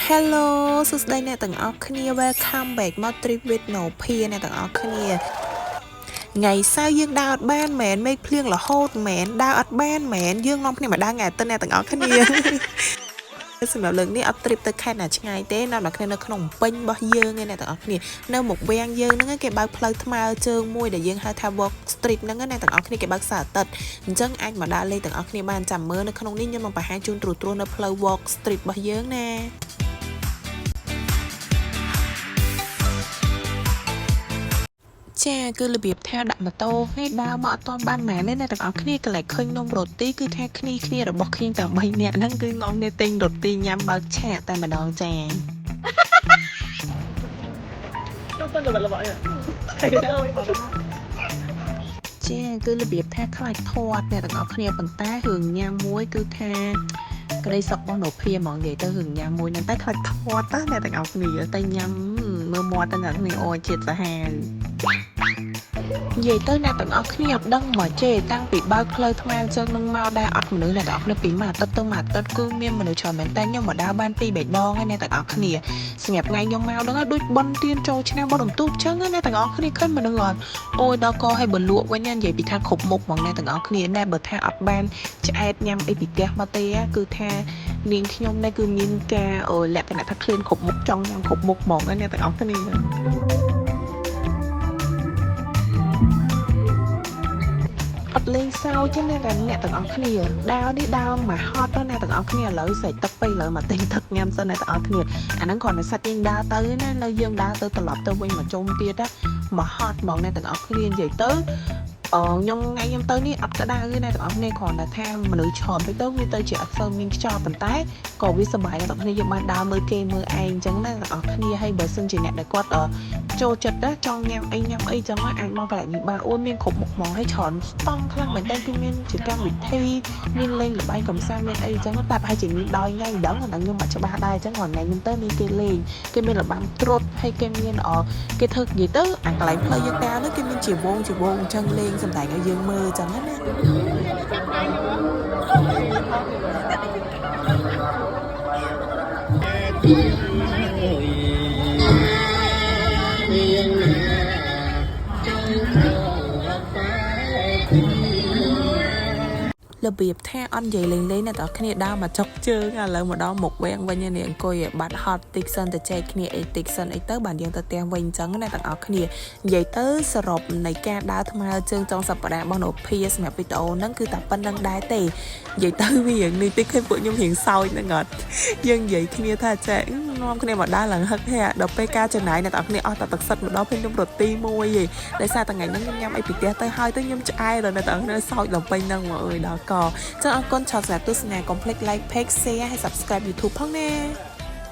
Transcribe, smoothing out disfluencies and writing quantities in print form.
Hello សួស្តីអ្នកទាំងអស់គ្នា Welcome back មក Trip with Nopia អ្នកទាំងអស់គ្នាថ្ងៃសៅរ៍យើងដើរអត់បានមែនមេឃភ្លៀងរហូតមែនដើរអត់បានមែនយើងនាំគ្នាមកដើរថ្ងៃអាទិត្យអ្នកទាំងអស់គ្នាសម្រាប់លើកនេះអត់ trip ទៅខេត្តណាឆ្ងាយទេនៅគ្នានៅក្នុងពេញរបស់យើងឯអ្នកទាំងអស់គ្នានៅមុខវាំងយើងហ្នឹងគេបើកផ្លូវថ្មើរជើងមួយដែលយើងហៅថា Walk Street ហ្នឹងអ្នកទាំងអស់គ្នាគេបើកសៅរ៍អាទិត្យអញ្ចឹងអាចមកដើរលេងទាំងអស់គ្នាបានចាំមើលនៅក្នុងនេះខ្ញុំនឹងបង្ហាញជូនត្រួសនៅផ្លូវ Walk Street របស់យើងណាចាគឺរបៀបថាដាក់ម៉ូតូនេះដើរមកអត់ទាន់បានម៉ែនទេអ្នកទាំងអស់គ្នាកន្លែងឃើញនំរ៉ូទីគឺថាគ្នារបស់ខ្ញុំទាំង3នាក់ហ្នឹងគឺនាំគ្នាទិញរ៉ូទីញ៉ាំបើកឆាកតែម្ដងចាចាគឺរបៀបថាខ្លាចធាត់អ្នកទាំងអស់គ្នាប៉ុន្តែរឿងញ៉ាំមួយគឺថាក្តីសុខរបស់នោភាហ្មងនិយាយទៅរឿងញ៉ាំមួយហ្នឹងតែខ្លាចធាត់តែអ្នកទាំងអស់គ្នាតែញ៉ាំមើលមាត់តែអ្នកគ្នាអូជាតិសាហាវនិយាយទៅអ្នកទាំងអស់គ្នាអត់ដឹងមកចេតាំងពីបើកផ្លូវថ្មើរអញ្ចឹងនឹងមកដែរអត់មនុស្សអ្នកទាំងអស់គ្នាពីមួយអាទិត្យទៅមួយអាទិត្យគឺមានមនុស្សច្រើនមែនតែខ្ញុំមកដើរបាន2 3ដងហើយអ្នកទាំងអស់គ្នាសម្រាប់ថ្ងៃខ្ញុំមកដឹងហើយដូចបន់ទៀនចូលឆ្នាំបន់បន្ទូបអញ្ចឹងអ្នកទាំងអស់គ្នាឃើញមនុស្សអត់អូយដល់កឲ្យបើលក់វិញនិយាយពីថាគ្រប់មុខហ្មងអ្នកទាំងអស់គ្នាណែបើថាអត់បានឆ្អែតញ៉ាំអីពីផ្ទះមកទេគឺថានាងខ្ញុំនេះគឺមានការលក្ខណៈថាឃ្លានគ្រប់មុខចង់ញ៉ាំគ្រប់មុខហ្មងអ្នកទាំងអស់គ្នាអត់លេងសើចទេអ្នកទាំងអស់គ្នាដើរនេះដើរមកហត់ដល់អ្នកទាំងអស់គ្នាឥឡូវស្រែកទឹកពេកឥឡូវមកទិញទឹកញ៉ាំសិនអ្នកទាំងអស់គ្នាអាហ្នឹងគ្រាន់តែសាច់យើងដើរទៅណានៅយើងដើរទៅត្រឡប់ទៅវិញមកជុំទៀតណាមកហត់ហ្មងអ្នកទាំងអស់គ្នានិយាយទៅខ្ញុំថ្ងៃខ្ញុំទៅនេះអត់ក្តៅទេអ្នកទាំងអស់គ្នាគ្រាន់តែថាមនុស្សច្រើនពេកទៅវាទៅជាអត់សូវមានខ្យល់ប៉ុន្តែក៏វាសុបាយអ្នកទាំងគ្នាយើងបានដើរមើលគេមើលឯងអញ្ចឹងណាអ្នកទាំងអស់គ្នាហើយបើសិនជាអ្នកដែលគាត់ចូលចិត្តណាចង់ញ៉ាំអីចឹងអាចមកកន្លែងនេះបានអូនមានគ្រប់មុខហ្មងហើយច្រើនស្តង់ខ្លាំងមែនតើគឺមានជាកម្មវិធីមានលេងល្បែងកំសាន្តមានអីចឹងតែប្រហែលជាមានដោយថ្ងៃម្ដងខ្ញុំមិនច្បាស់ដែរអញ្ចឹងថ្ងៃខ្ញុំទៅមានគេលេងគេមានល្បែងត្រុតហើយគេមានគេធ្វើនិយាយទៅអាកន្លែងផ្លូវយើងដើរនោះគេមានជាវងអញ្ចឹងលេងសម្ដែងឲ្យយើងមើលអញ្ចឹងណារបៀបថាអត់និយាយលេងអ្នកទាំងគ្នាដើរមកចុកជើងឥឡូវមកដល់មុខវាំងវិញនេះអង្គុយបាត់ហត់តិចសិនទៅចែកគ្នាអីតិចសិនអីទៅបានយើងទៅផ្ទះវិញអញ្ចឹងអ្នកទាំងអស់គ្នានិយាយទៅសរុបនៃការដើរថ្មើរជើងចុងសប្តាហ៍របស់នោភាសម្រាប់វីដេអូហ្នឹងគឺតែប៉ុណ្្នឹងដែរទេនិយាយទៅវារឿងនេះតិចឃើញពួកខ្ញុំរៀងសើចហ្នឹងអត់យើងនិយាយគ្នាថាចែកនាំគ្នាមកដើរឡើងហឹកហែដល់ពេលការចំណាយអ្នកទាំងគ្នាអស់តែទឹកសិតម្ដងពេលខ្ញុំរត់ទីមួយឯងដោយសារតែថ្ងៃហ្នឹងខ្ញុំញ៉ាំអីពីផ្ទះទៅហើយទៅខ្ញុំឆ្អែតដល់អ្នកទាំងគ្នាសើចដល់ពេញហ្នឹងមកអើយដល់កចឹងអរគុណច្រើនសម្រាប់ទស្សនាកុំភ្លេច like page share ហើយ subscribe YouTube ផងណា